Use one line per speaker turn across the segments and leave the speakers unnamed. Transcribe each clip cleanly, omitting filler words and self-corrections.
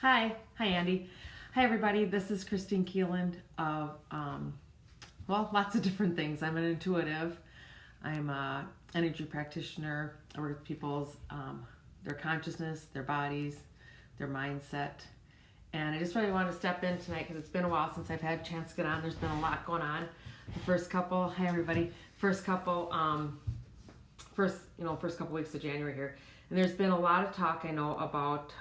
Hi Andy. Hi everybody, this is Kristine Kieland of, lots of different things. I'm an intuitive, I'm an energy practitioner. I work with people's, their consciousness, their bodies, their mindset. And I just really want to step in tonight because it's been a while since I've had a chance to get on. There's been a lot going on. The first couple, hi everybody, first couple weeks of January here. And there's been a lot of talk, I know, about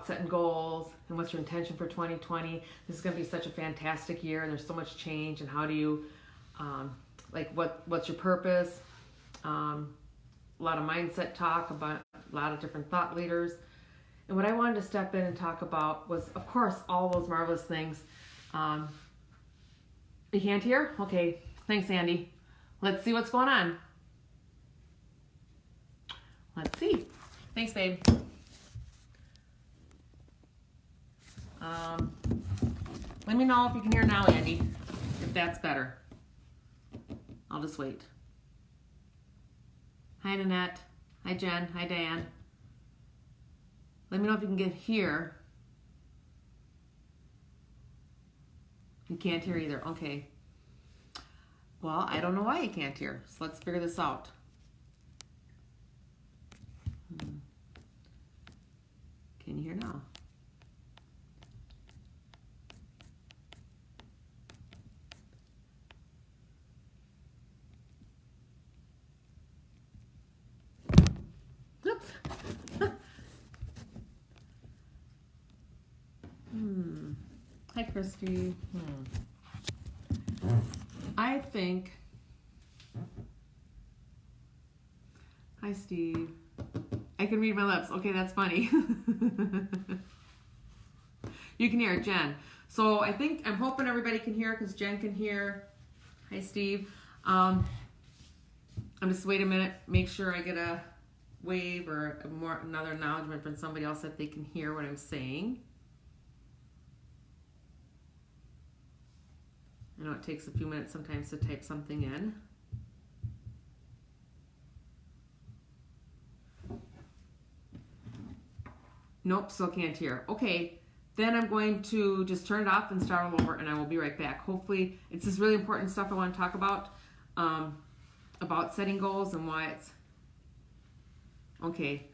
setting goals and what's your intention for 2020. This is going to be such a fantastic year, and there's so much change. And how do you, what's your purpose? A lot of mindset talk about a lot of different thought leaders. And what I wanted to step in and talk about was, of course, all those marvelous things. You can't hear? Okay, thanks, Andy. Let's see what's going on. Let's see. Thanks, babe. Let me know if you can hear now, Andy, if that's better. I'll just wait. Hi, Nanette. Hi, Jen. Hi, Dan. Let me know if you can get here. You can't hear either. Okay. Well, I don't know why you can't hear. So let's figure this out. Can you hear now? Hi, Christy. I think. Hi, Steve. I can read my lips. Okay, that's funny. You can hear it, Jen. So I'm hoping everybody can hear because Jen can hear. Hi, Steve. I'm just wait a minute, make sure I get a wave or another acknowledgement from somebody else that they can hear what I'm saying. I know it takes a few minutes sometimes to type something in. Nope, still can't hear. Okay, then I'm going to just turn it off and start all over, and I will be right back. Hopefully, it's this really important stuff I want to talk about setting goals and why it's okay.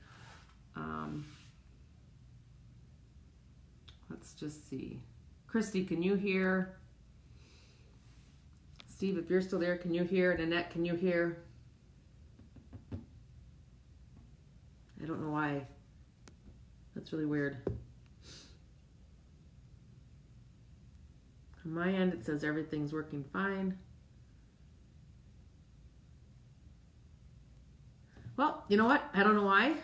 Let's just see. Christy, can you hear? Steve, if you're still there, can you hear? Nanette, can you hear? I don't know why. That's really weird. On my end, it says everything's working fine. Well, you know what? I don't know why.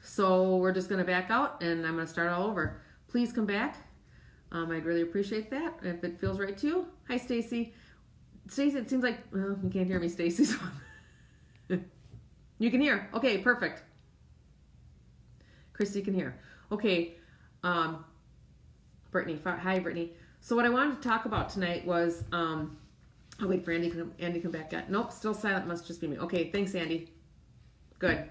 So we're just going to back out, and I'm going to start all over. Please come back. I'd really appreciate that if it feels right to you. Hi, Stacy. Stacy, it seems like you can't hear me, Stacy. So you can hear. Okay, perfect. Christy can hear. Okay, Brittany. Hi, Brittany. So what I wanted to talk about tonight was, I'll wait for Andy to come back. Nope, still silent. Must just be me. Okay, thanks, Andy. Good.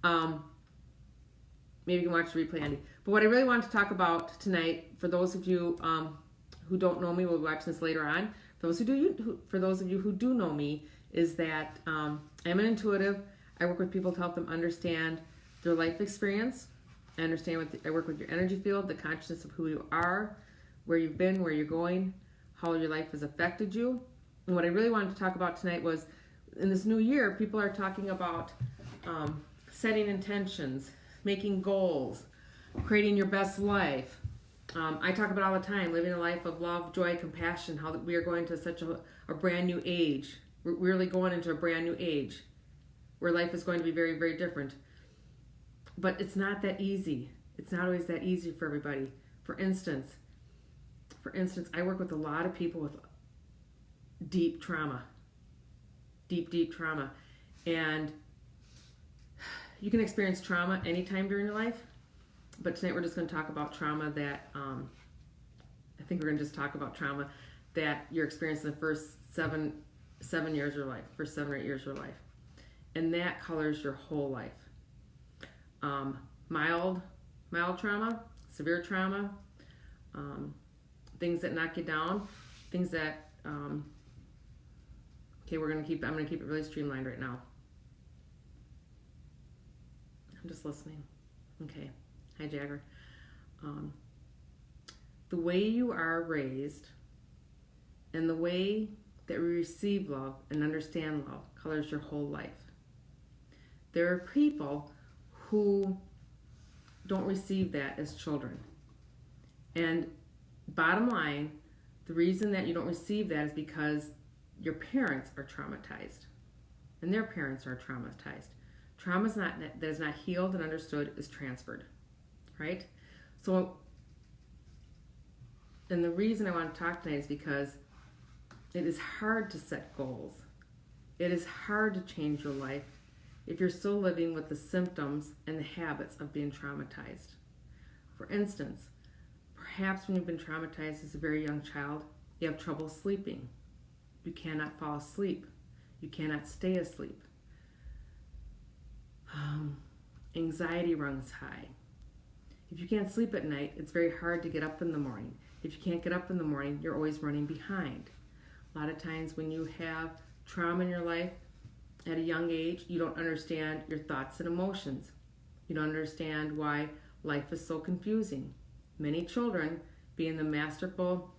Maybe you can watch the replay, Andy. But what I really wanted to talk about tonight, for those of you who don't know me, we'll watch this later on. For those of you who do know me, is that I'm an intuitive. I work with people to help them understand their life experience. I work with your energy field, the consciousness of who you are, where you've been, where you're going, how your life has affected you. And what I really wanted to talk about tonight was, in this new year, people are talking about setting intentions, making goals, creating your best life. I talk about all the time, living a life of love, joy, compassion, how we are going to such a brand new age. We're really going into a brand new age where life is going to be very, very different. But it's not that easy. It's not always that easy for everybody. For instance, I work with a lot of people with deep trauma. Deep trauma. And you can experience trauma anytime during your life. But tonight we're just going to talk about trauma that, I think we're going to just talk about trauma that you're experiencing the first seven years of your life, first 7 or 8 years of your life. And that colors your whole life. Mild, mild trauma, severe trauma, things that knock you down, things that, okay, I'm going to keep it really streamlined right now. I'm just listening. Okay. Hi, Jagger. The way you are raised and the way that we receive love and understand love colors your whole life. There are people who don't receive that as children. And bottom line, the reason that you don't receive that is because your parents are traumatized and their parents are traumatized. Trauma that is not healed and understood is transferred, right? So, and the reason I want to talk tonight is because it is hard to set goals. It is hard to change your life if you're still living with the symptoms and the habits of being traumatized. For instance, perhaps when you've been traumatized as a very young child, you have trouble sleeping. You cannot fall asleep. You cannot stay asleep. Anxiety runs high. If you can't sleep at night, it's very hard to get up in the morning. If you can't get up in the morning, you're always running behind. A lot of times when you have trauma in your life at a young age, you don't understand your thoughts and emotions. You don't understand why life is so confusing. Many children, being the masterful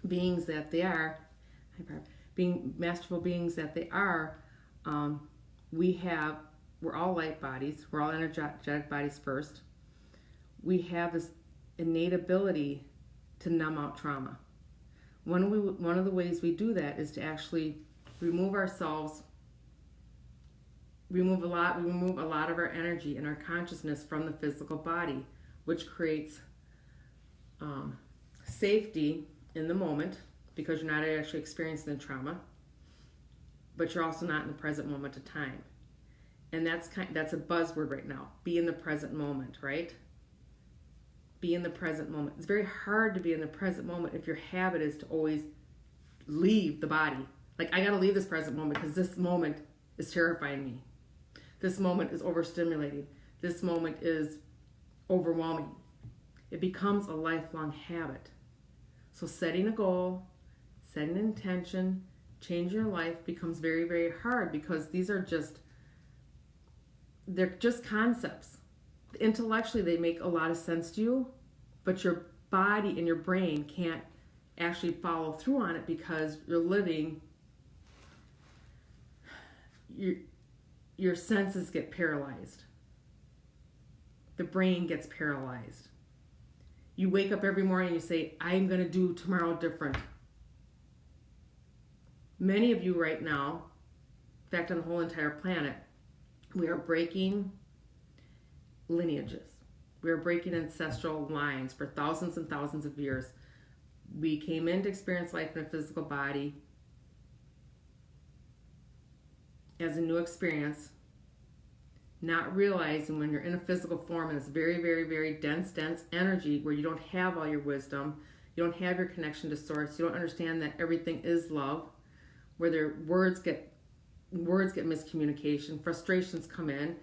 beings that they are, we're all light bodies, we're all energetic bodies first. We have this innate ability to numb out trauma. One of the ways we do that is to actually remove a lot of our energy and our consciousness from the physical body, which creates safety in the moment because you're not actually experiencing the trauma, but you're also not in the present moment of time. And that's a buzzword right now. Be in the present moment, right? Be in the present moment. It's very hard to be in the present moment if your habit is to always leave the body. Like, I got to leave this present moment because this moment is terrifying me. This moment is overstimulating. This moment is overwhelming. It becomes a lifelong habit. So setting a goal, setting an intention, changing your life becomes very, very hard because they're just concepts. Intellectually, they make a lot of sense to you, but your body and your brain can't actually follow through on it because you're living, your senses get paralyzed. The brain gets paralyzed. You wake up every morning and you say, I'm going to do tomorrow different. Many of you right now, in fact, on the whole entire planet, we are breaking lineages. We are breaking ancestral lines for thousands and thousands of years. We came in to experience life in a physical body as a new experience, not realizing when you're in a physical form and it's very, very, very dense energy where you don't have all your wisdom, you don't have your connection to source, you don't understand that everything is love, where their words get miscommunication, frustrations come in,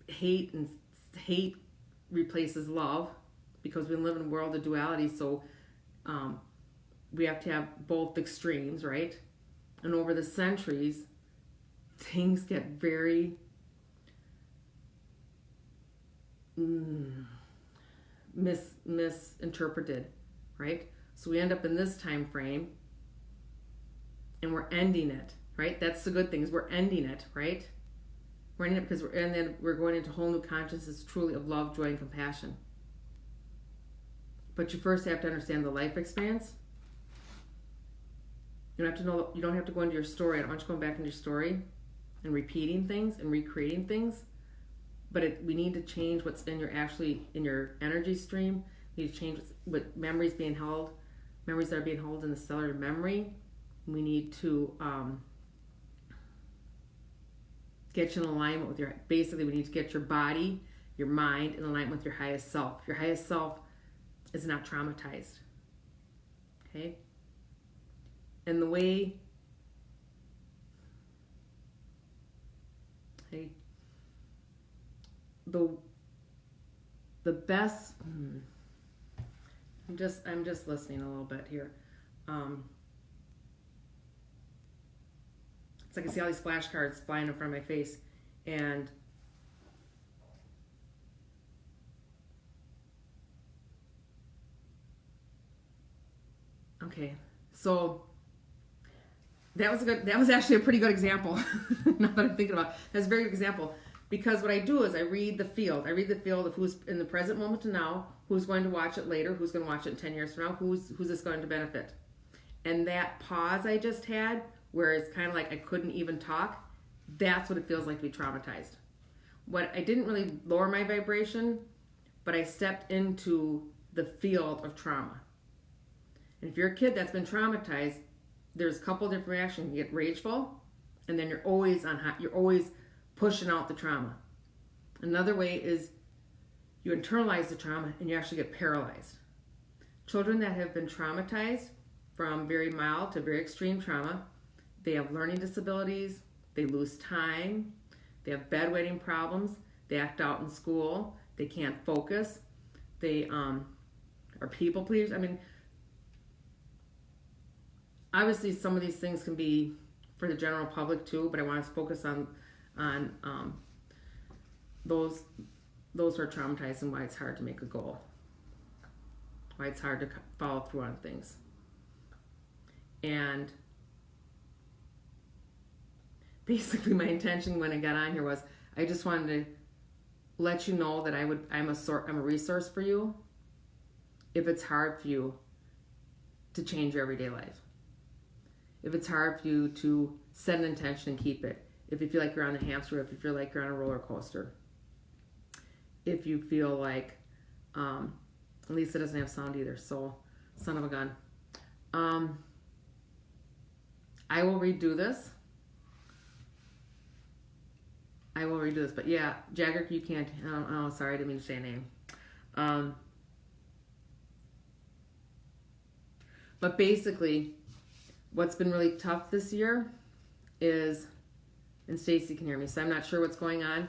hate replaces love because we live in a world of duality, so we have to have both extremes, right? And over the centuries, things get very misinterpreted, right? So we end up in this time frame and we're ending it, right? That's the good thing, is we're ending it, right? We're ending it because we're going into whole new consciousness truly of love, joy, and compassion. But you first have to understand the life experience. You don't have to go into your story. I don't want you going back into your story and repeating things and recreating things. But we need to change what's in your energy stream. We need to change what memories that are being held in the cellular memory. We need to get you in alignment with we need to get your body, your mind in alignment with your highest self. Your highest self is not traumatized. Okay? And the way the best. I'm just listening a little bit here. It's like I see all these flashcards flying in front of my face, and okay, so that was actually a pretty good example. Now that I'm thinking about it, that's a very good example, because what I do is I read the field of who's in the present moment to now, who's going to watch it later, who's going to watch it 10 years from now, who's this going to benefit. And that pause I just had, where it's kind of like I couldn't even talk, that's what it feels like to be traumatized. What I didn't really lower my vibration, but I stepped into the field of trauma. And if you're a kid that's been traumatized, there's a couple different reactions. You get rageful, and then you're always on hot. You're always pushing out the trauma. Another way is you internalize the trauma and you actually get paralyzed. Children that have been traumatized from very mild to very extreme trauma, they have learning disabilities, they lose time, they have bedwetting problems, they act out in school, they can't focus, they are people pleasers. I mean, obviously some of these things can be for the general public too, but I want to focus on those who are traumatized and why it's hard to make a goal, why it's hard to follow through on things. And basically my intention when I got on here was I just wanted to let you know that I'm a resource for you if it's hard for you to change your everyday life. If it's hard for you to set an intention and keep it. If you feel like you're on the hamster wheel, if you feel like you're on a roller coaster. If you feel like, Lisa doesn't have sound either, so son of a gun. I will redo this. But yeah, Jagger, you can't, oh, sorry, I didn't mean to say a name. But basically, what's been really tough this year is, and Stacy can hear me, so I'm not sure what's going on.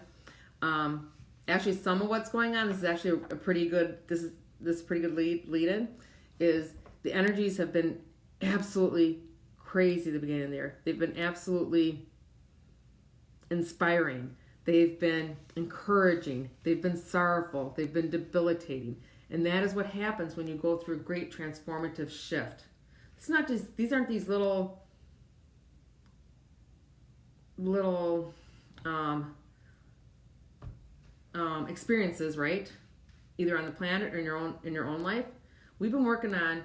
Actually, some of what's going on, this is actually a pretty good, this is pretty good lead-in, is the energies have been absolutely crazy at the beginning of the year. They've been absolutely inspiring. They've been encouraging. They've been sorrowful. They've been debilitating. And that is what happens when you go through a great transformative shift. It's not just, these aren't these little experiences, right? Either on the planet or in your own life. We've been working on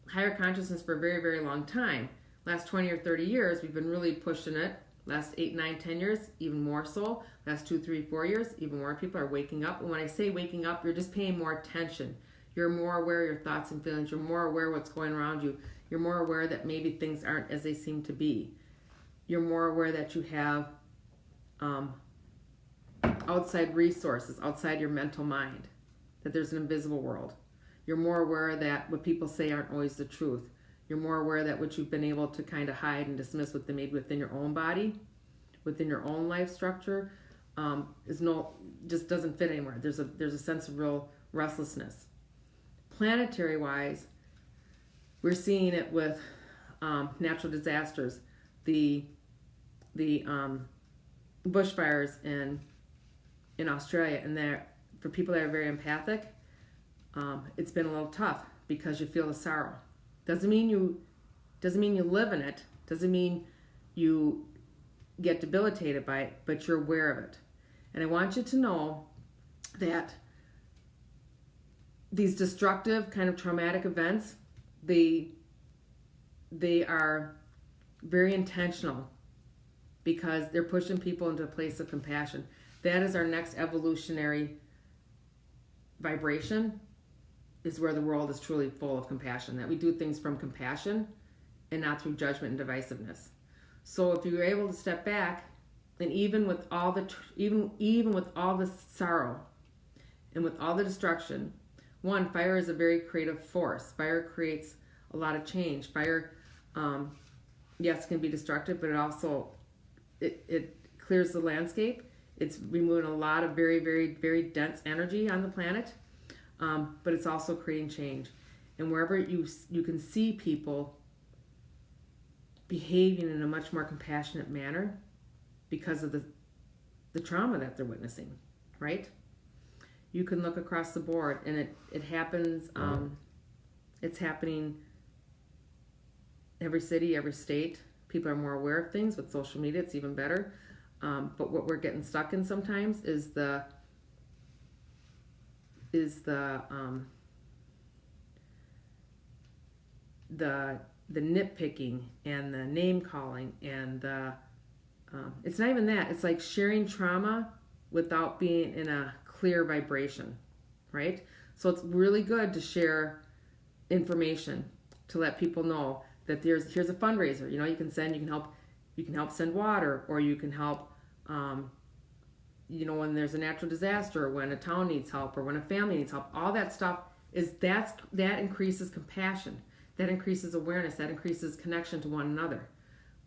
higher consciousness for a very, very long time. Last 20 or 30 years, we've been really pushing it. Last 8, 9, 10 years, even more so. Last 2, 3, 4 years, even more people are waking up. And when I say waking up, you're just paying more attention. You're more aware of your thoughts and feelings. You're more aware of what's going around you. You're more aware that maybe things aren't as they seem to be. You're more aware that you have outside resources, outside your mental mind, that there's an invisible world. You're more aware that what people say aren't always the truth. You're more aware that what you've been able to kind of hide and dismiss maybe within your own body, within your own life structure, just doesn't fit anymore. There's a sense of real restlessness. Planetary wise, we're seeing it with natural disasters, the bushfires in Australia, and for people that are very empathic, it's been a little tough because you feel the sorrow. Doesn't mean you live in it. Doesn't mean you get debilitated by it, but you're aware of it. And I want you to know that these destructive kind of traumatic events, they are very intentional because they're pushing people into a place of compassion. That is our next evolutionary vibration, is where the world is truly full of compassion, that we do things from compassion and not through judgment and divisiveness. So if you're able to step back, and even with all the even with all the sorrow and with all the destruction, one, fire is a very creative force. Fire creates a lot of change. Fire, yes, can be destructive, but it also it clears the landscape. It's removing a lot of very, very, very dense energy on the planet. but it's also creating change. And wherever you can see people behaving in a much more compassionate manner because of the trauma that they're witnessing, right? You can look across the board, and it happens. It's happening every city, every state. People are more aware of things with social media. It's even better. But what we're getting stuck in sometimes is the nitpicking and the name calling and it's not even that. It's like sharing trauma without being in a clear vibration, right? So it's really good to share information to let people know that here's a fundraiser. You can help send water, or you can help when there's a natural disaster, when a town needs help, or when a family needs help. All that stuff that increases compassion, that increases awareness, that increases connection to one another.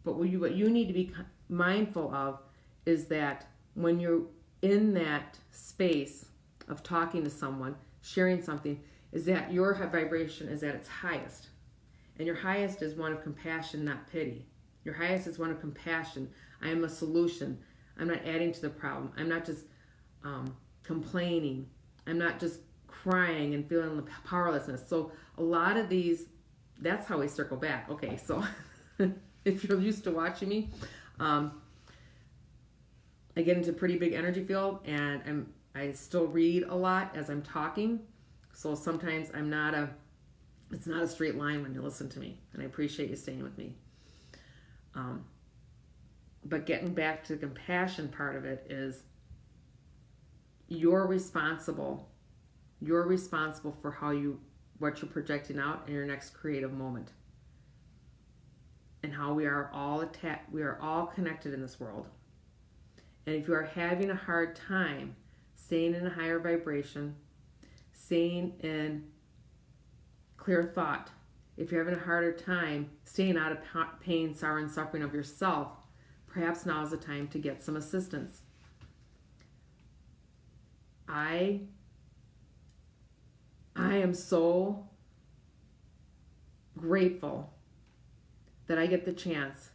But what you need to be mindful of is that when you're in that space of talking to someone, sharing something, is that your vibration is at its highest. And your highest is one of compassion, not pity. Your highest is one of compassion. I am a solution. I'm not adding to the problem. I'm not just complaining. I'm not just crying and feeling the powerlessness. So a lot of these, that's how we circle back. Okay, so if you're used to watching me, I get into a pretty big energy field, and I still read a lot as I'm talking. So sometimes it's not a straight line when you listen to me, and I appreciate you staying with me. But getting back to the compassion part of it is you're responsible for what you're projecting out in your next creative moment, and how we are all connected in this world. And if you are having a hard time staying in a higher vibration, staying in clear thought, if you're having a harder time staying out of pain, sorrow, and suffering of yourself, perhaps now is the time to get some assistance. I am so grateful that I get the chance,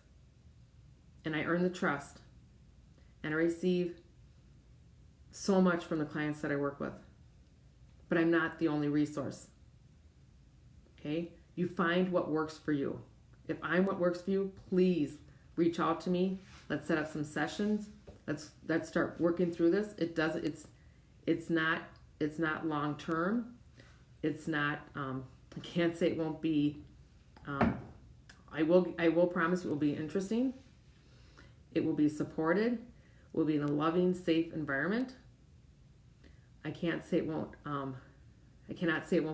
and I earn the trust, and I receive so much from the clients that I work with. But I'm not the only resource. Okay? You find what works for you. If I'm what works for you, please reach out to me. Let's set up some sessions. Let's start working through this. It's not long term. It's not I can't say it won't be I will promise it will be interesting. It will be supported. We'll be in a loving, safe environment. I cannot say it won't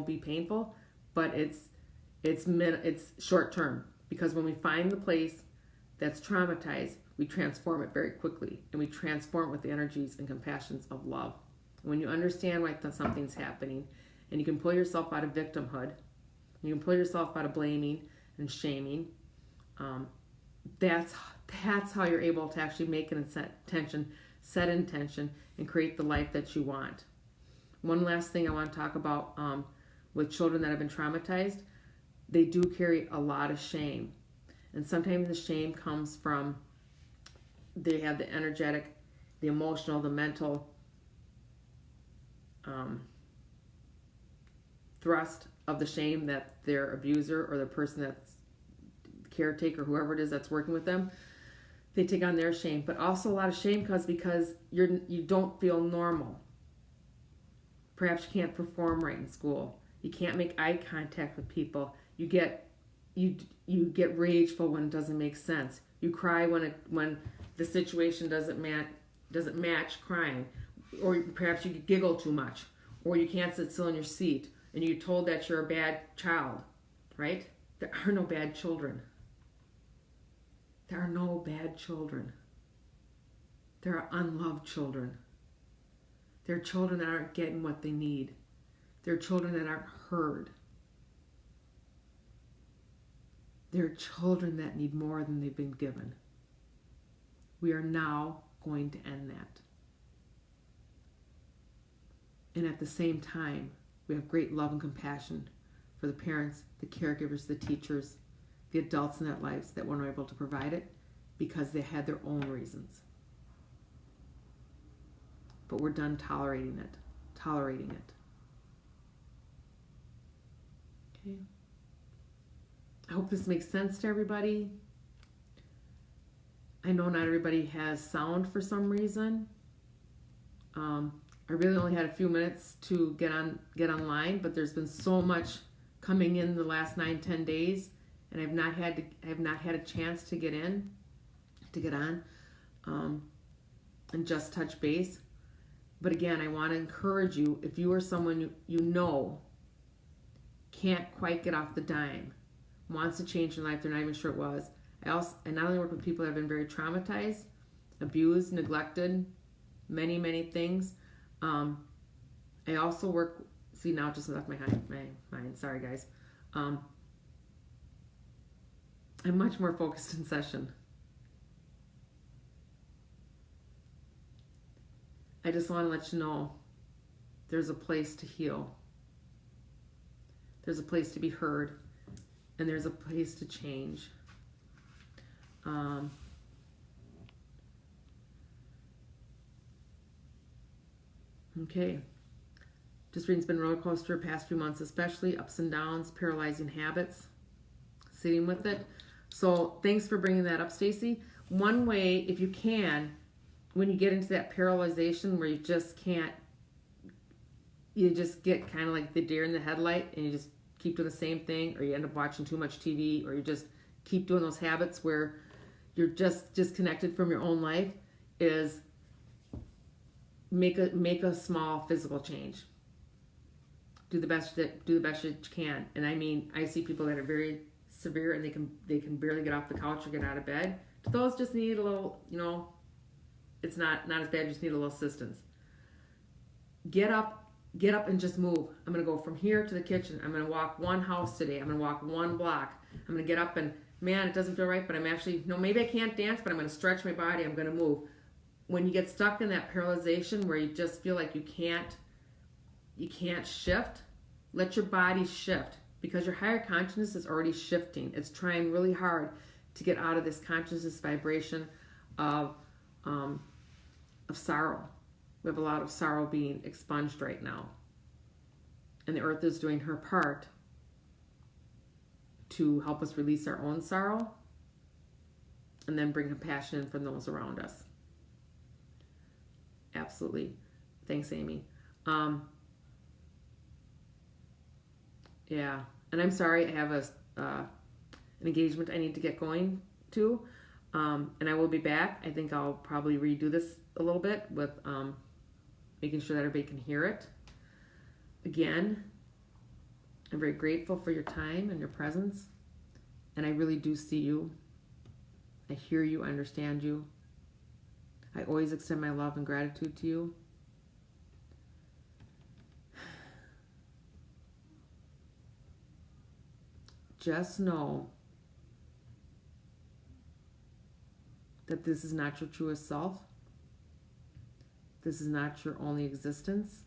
be painful, but it's short term, because when we find the place that's traumatized, we transform it very quickly, and we transform it with the energies and compassions of love. When you understand why something's happening, and you can pull yourself out of victimhood, you can pull yourself out of blaming and shaming, that's how you're able to actually make an set intention, and create the life that you want. One last thing I want to talk about with children that have been traumatized, they do carry a lot of shame. And sometimes the shame comes from, they have the energetic, the emotional, the mental thrust of the shame that their abuser or the person that's caretaker, whoever it is that's working with them, they take on their shame. But also a lot of shame because you don't feel normal. Perhaps you can't perform right in school. You can't make eye contact with people. You get rageful when it doesn't make sense. You cry when the situation doesn't match crying, or perhaps you giggle too much, or you can't sit still in your seat, and you're told that you're a bad child, right? There are no bad children. There are no bad children. There are unloved children. There are children that aren't getting what they need. There are children that aren't heard. There are children that need more than they've been given. We are now going to end that. And at the same time, We have great love and compassion for the parents, the caregivers, the teachers, the adults in their lives that weren't able to provide it because they had their own reasons. But we're done tolerating it. Okay. I hope this makes sense to everybody. I know not everybody has sound for some reason. I really only had a few minutes to get online, but there's been so much coming in the last 9-10 days, and I have not had a chance to get on, and just touch base. But again, I want to encourage you, if you are someone you know can't quite get off the dime, wants to change their life, they're not even sure it was. I not only work with people that have been very traumatized, abused, neglected, many things. I also work, see now it just left my mind, sorry guys. I'm much more focused in session. I just want to let you know there's a place to heal. There's a place to be heard. And there's a place to change. Okay. Just reading's been a roller coaster the past few months, especially ups and downs, paralyzing habits, sitting with it. So thanks for bringing that up, Stacy. One way, if you can, when you get into that paralyzation where you just can't, you just get kind of like the deer in the headlight and you just keep doing the same thing, or you end up watching too much TV, or you just keep doing those habits where you're just disconnected from your own life, is make a small physical change. Do the best you can. And I mean, I see people that are very severe and they can barely get off the couch or get out of bed. Those just need a little, it's not as bad, you just need a little assistance. Get up and just move. I'm going to go from here to the kitchen. I'm going to walk one house today. I'm going to walk one block. I'm going to get up and, man, it doesn't feel right, but I'm actually, maybe I can't dance, but I'm going to stretch my body. I'm going to move. When you get stuck in that paralyzation where you just feel like you can't shift, let your body shift, because your higher consciousness is already shifting. It's trying really hard to get out of this consciousness vibration of sorrow. We have a lot of sorrow being expunged right now. And the earth is doing her part to help us release our own sorrow and then bring compassion in from those around us. Absolutely. Thanks, Amy. Yeah. And I'm sorry, I have an engagement I need to get going to. And I will be back. I think I'll probably redo this a little bit with making sure that everybody can hear it. Again, I'm very grateful for your time and your presence. And I really do see you. I hear you, I understand you. I always extend my love and gratitude to you. Just know that this is not your truest self. This is not your only existence,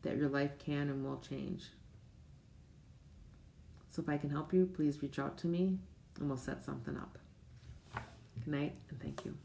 that your life can and will change. So if I can help you, please reach out to me and we'll set something up. Good night and thank you.